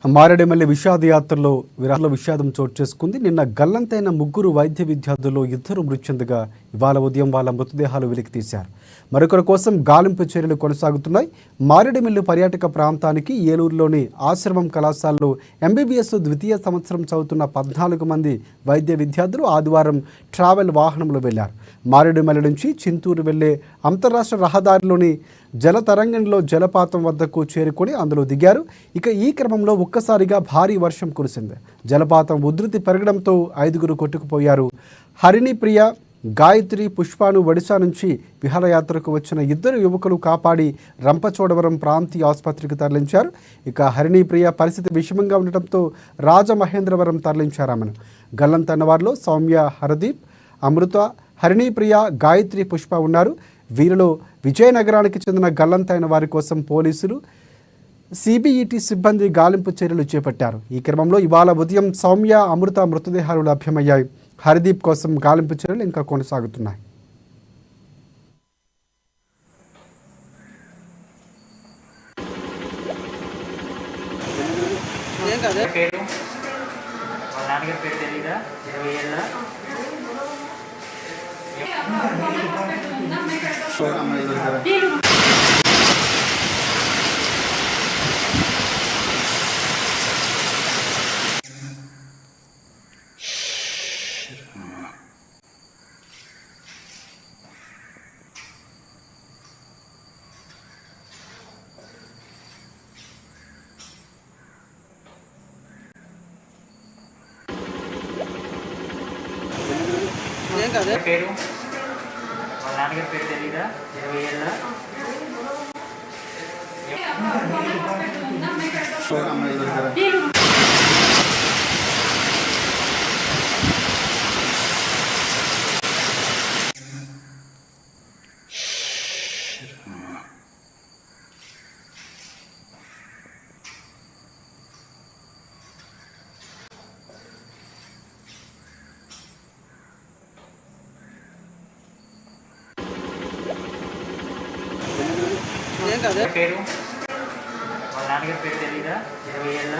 మారేడుమల్లి విషాదయాత్రలో విషాదం చోటు చేసుకుంది. నిన్న గల్లంతైన ముగ్గురు వైద్య విద్యార్థుల్లో ఇద్దరు మృతి చెందగా ఇవాళ ఉదయం వాళ్ళ మృతదేహాలు వెలికి తీశారు. మరొకరి కోసం గాలింపు చర్యలు కొనసాగుతున్నాయి. మారేడుమల్లి పర్యాటక ప్రాంతానికి ఏలూరులోని ఆశ్రమం కళాశాలలో ఎంబీబీఎస్ ద్వితీయ సంవత్సరం చదువుతున్న 14 మంది వైద్య విద్యార్థులు ఆదివారం ట్రావెల్ వాహనంలో వెళ్లారు. మారేడుమల్లి నుంచి చింతూరు వెళ్లే అంతర్రాష్ట్ర రహదారిలోని జలతరంగంలో జలపాతం వద్దకు చేరుకొని అందులో దిగారు. ఇక ఈ క్రమంలో ఒక్కసారిగా భారీ వర్షం కురిసింది. జలపాతం ఉధృతి పెరగడంతో 5గురు కొట్టుకుపోయారు. హరిణి ప్రియ, గాయత్రి, పుష్పను ఒడిశా నుంచి విహారయాత్రకు వచ్చిన ఇద్దరు యువకులు కాపాడి రంపచోడవరం ప్రాంతీయ ఆసుపత్రికి తరలించారు. ఇక హరిణి ప్రియ పరిస్థితి విషమంగా ఉండటంతో రాజమహేంద్రవరం తరలించారు. ఆమెను గల్లంతైన వారిలో సౌమ్య, హరదీప్, అమృత, హరిణి ప్రియ, గాయత్రి, పుష్ప ఉన్నారు. వీరిలో విజయనగరానికి చెందిన గల్లంతైన వారి కోసం పోలీసులు, సిబిఈటి సిబ్బంది గాలింపు చర్యలు చేపట్టారు. ఈ క్రమంలో ఇవాళ ఉదయం సౌమ్య, అమృత మృతదేహాలు లభ్యమయ్యాయి. హరిదీప్ కోసం గాలింపు చర్యలు ఇంకా కొనసాగుతున్నాయి. పేరు వాళ్ళ నాన్నగారి పేరు తెలీదా? 20 ఏళ్ళ పేరు వాళ్ళ నాన్నగారి పేరు తెలీదా? 20 ఏళ్ళ